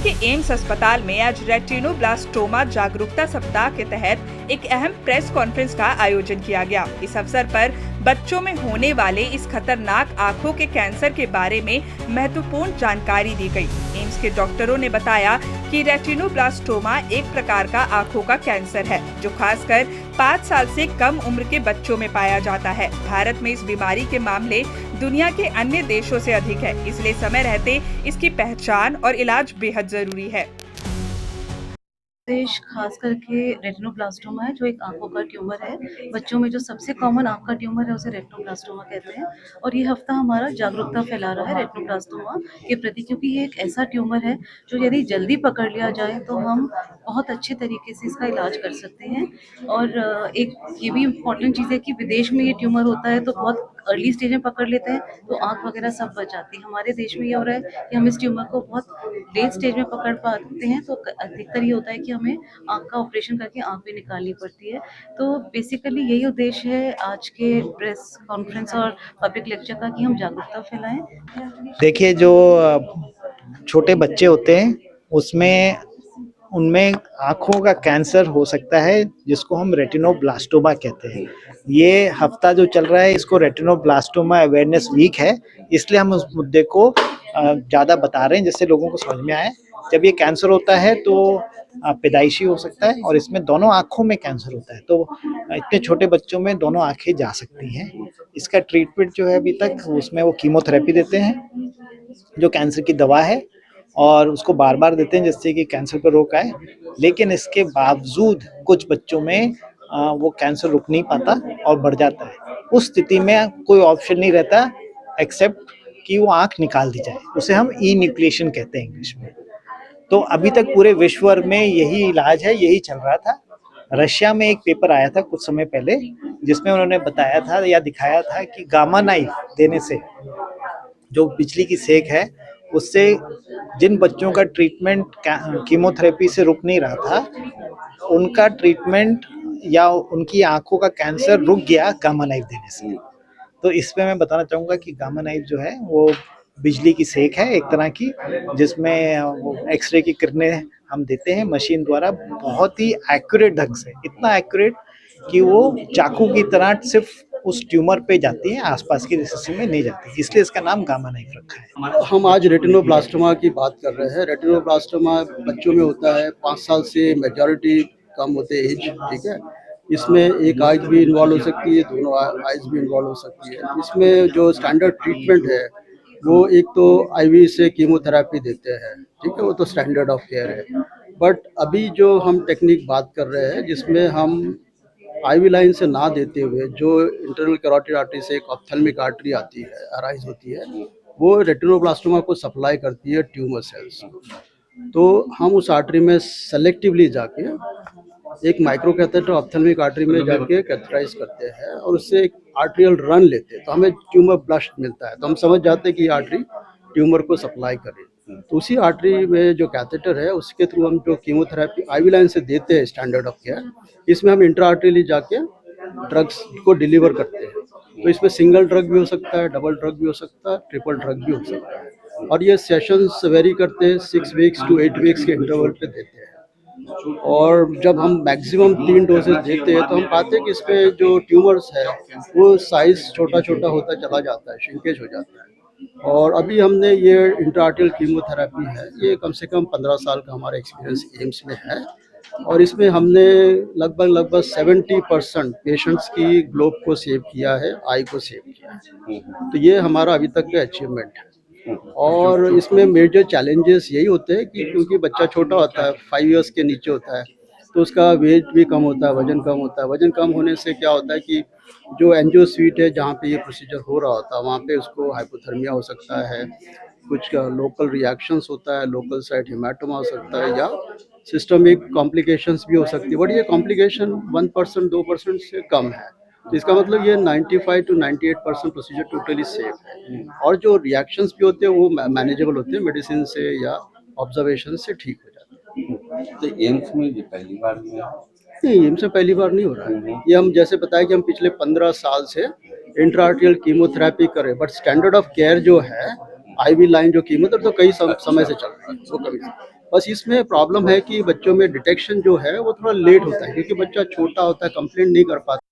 के एम्स अस्पताल में आज रेटिनोब्लास्टोमा जागरूकता सप्ताह के तहत एक अहम प्रेस कॉन्फ्रेंस का आयोजन किया गया। इस अवसर पर बच्चों में होने वाले इस खतरनाक आंखों के कैंसर के बारे में महत्वपूर्ण जानकारी दी गई। एम्स के डॉक्टरों ने बताया कि रेटिनोब्लास्टोमा एक प्रकार का आंखों का कैंसर है, जो खासकर 5 साल से कम उम्र के बच्चों में पाया जाता है। भारत में इस बीमारी के मामले दुनिया के अन्य देशों से अधिक है, इसलिए समय रहते इसकी पहचान और इलाज बेहद जरूरी है। देश खास करके रेटिनोब्लास्टोमा है, जो एक आंखों का ट्यूमर है। बच्चों में जो सबसे कॉमन आंख का ट्यूमर है उसे रेटिनोब्लास्टोमा कहते हैं। और ये हफ्ता हमारा जागरूकता फैला रहा है रेटिनोब्लास्टोमा के प्रति, क्योंकि ये एक ऐसा ट्यूमर है जो यदि जल्दी पकड़ लिया जाए तो हम बहुत अच्छे तरीके से इसका इलाज कर सकते हैं। और एक ये भी इम्पॉर्टेंट चीज़ है कि विदेश में ये ट्यूमर होता है तो बहुत अर्ली स्टेज में पकड़ लेते हैं तो आंख वगैरह सब बच जाती है। हमारे देश में ये हो रहा है कि हम इस ट्यूमर को बहुत लेट स्टेज में पकड़ पाते हैं, तो अधिकतर ये होता है कि हमें आंख का ऑपरेशन करके आंख भी निकालनी पड़ती है। तो बेसिकली यही उद्देश्य है आज के प्रेस कॉन्फ्रेंस और पब्लिक लेक्चर का, कि हम जागरूकता फैलाएं। देखिए, जो छोटे बच्चे होते हैं उसमें उनमें आँखों का कैंसर हो सकता है, जिसको हम रेटिनोब्लास्टोमा कहते हैं। ये हफ्ता जो चल रहा है इसको रेटिनोब्लास्टोमा अवेयरनेस वीक है, इसलिए हम उस मुद्दे को ज़्यादा बता रहे हैं जिससे लोगों को समझ में आए। जब ये कैंसर होता है तो पैदाइशी हो सकता है और इसमें दोनों आँखों में कैंसर होता है, तो इतने छोटे बच्चों में दोनों आँखें जा सकती हैं। इसका ट्रीटमेंट जो है अभी तक उसमें वो कीमोथेरेपी देते हैं जो कैंसर की दवा है, और उसको बार बार देते हैं जिससे कि कैंसर पर रोक आए। लेकिन इसके बावजूद कुछ बच्चों में वो कैंसर रुक नहीं पाता और बढ़ जाता है। उस स्थिति में कोई ऑप्शन नहीं रहता एक्सेप्ट कि वो आँख निकाल दी जाए, उसे हम ई न्यूक्लिएशन कहते हैं इंग्लिश में। तो अभी तक पूरे विश्व भर में यही इलाज है, यही चल रहा था। रशिया में एक पेपर आया था कुछ समय पहले जिसमें उन्होंने बताया था या दिखाया था कि गामा नाइफ देने से, जो बिजली की सेक है, उससे जिन बच्चों का ट्रीटमेंट कीमोथेरेपी से रुक नहीं रहा था, उनका ट्रीटमेंट या उनकी आंखों का कैंसर रुक गया गामा नाइफ देने से। तो इसमें मैं बताना चाहूँगा कि गामा नाइफ जो है वो बिजली की सेक है एक तरह की, जिसमें वो एक्सरे की किरणें हम देते हैं मशीन द्वारा, बहुत ही एक्यूरेट ढंग से, इतना एक्यूरेट कि वो चाकू की तरह सिर्फ उस ट्यूमर पे जाती है, आसपास की टिश्यू में नहीं जाती, इसलिए इसका नाम गामा नाइफ रखा है। हम आज रेटिनोब्लास्टोमा की बात कर रहे हैं। रेटिनोब्लास्टोमा बच्चों में होता है, 5 साल से मेजॉरिटी कम होते हैं एज, ठीक है। इसमें एक आइज भी इन्वॉल्व हो सकती है, दोनों आइज भी इन्वॉल्व हो सकती है। इसमें जो स्टैंडर्ड ट्रीटमेंट है वो एक तो आईवी से कीमोथेरेपी देते हैं, ठीक है, वो तो स्टैंडर्ड ऑफ केयर है। बट अभी जो हम टेक्निक बात कर रहे हैं जिसमें हम आईवी लाइन से ना देते हुए जो इंटरनल कैरोटिड आर्टरी से एक ऑप्थेल्मिक आर्टरी आती है, अराइज होती है, वो रेटिनोब्लास्टोमा को सप्लाई करती है ट्यूमर सेल्स। तो हम उस आर्टरी में सेलेक्टिवली जाके एक माइक्रो कैथेटर ऑप्थेल्मिक आर्टरी में जाके कैथेटराइज करते हैं और उससे एक आर्ट्रियल रन लेते हैं, तो हमें ट्यूमर ब्लस्ट मिलता है। तो हम समझ जाते हैं कि ये आर्टरी ट्यूमर को सप्लाई करे। तो उसी आर्टरी में जो कैथेटर है उसके थ्रू हम जो कीमोथेरेपी आईवी लाइन से देते हैं स्टैंडर्ड ऑफ केयर, इसमें हम इंट्रा आर्टरीली जाके ड्रग्स को डिलीवर करते हैं। तो इसमें सिंगल ड्रग भी हो सकता है, डबल ड्रग भी हो सकता है, ट्रिपल ड्रग भी हो सकता है। और ये सेशंस वेरी करते हैं, 6 वीक्स टू 8 वीक्स के इंटरवल पे देते हैं। और जब हम मैक्सिमम 3 डोजेज देते हैं तो हम पाते हैं कि इसमें जो ट्यूमर्स है वो साइज छोटा छोटा होता चला जाता है, श्रिंकेज हो जाता है। और अभी हमने ये इंट्राआर्टियल कीमोथेरेपी है, ये कम से कम 15 साल का हमारा एक्सपीरियंस एम्स में है, और इसमें हमने लगभग 70% पेशेंट्स की ग्लोब को सेव किया है, आई को सेव किया है। तो ये हमारा अभी तक का अचीवमेंट है। और इसमें मेजर चैलेंजेस यही होते हैं कि क्योंकि बच्चा छोटा होता है, 5 इयर्स के नीचे होता है, तो उसका वेट भी कम होता है, वजन कम होता है। वजन कम होने से क्या होता है कि जो एंजियो स्वीट है जहाँ पे ये प्रोसीजर हो रहा होता है वहाँ पे उसको हाइपोथर्मिया हो सकता है, कुछ लोकल रिएक्शंस होता है, लोकल साइट हेमाटोमा हो सकता है, या सिस्टमिक कॉम्प्लिकेशंस भी हो सकती है। बट ये कॉम्प्लिकेशन 1% 2% से कम है, तो इसका मतलब ये 95 to 98% प्रोसीजर टोटली सेफ है। और जो रिएक्शंस भी होते हैं वो मैनेजेबल होते हैं, मेडिसिन से या ऑब्जर्वेशन से ठीक हो जाते हैं। तो एम्स में ये पहली बार हुआ? नहीं, एम्स में पहली बार नहीं हो रहा है। ये हम जैसे बताया कि हम पिछले 15 साल से इंट्राआर्टियल कीमोथेरेपी कर रहे हैं, बट स्टैंडर्ड ऑफ केयर जो है आईवी लाइन जो कीमोथेरेपी तो कई समय से चल रहा है, वो कभी, बस इसमें प्रॉब्लम है कि बच्चों में डिटेक्शन जो है वो थोड़ा लेट होता है, क्योंकि बच्चा छोटा होता है, कंप्लेंट नहीं कर पाता।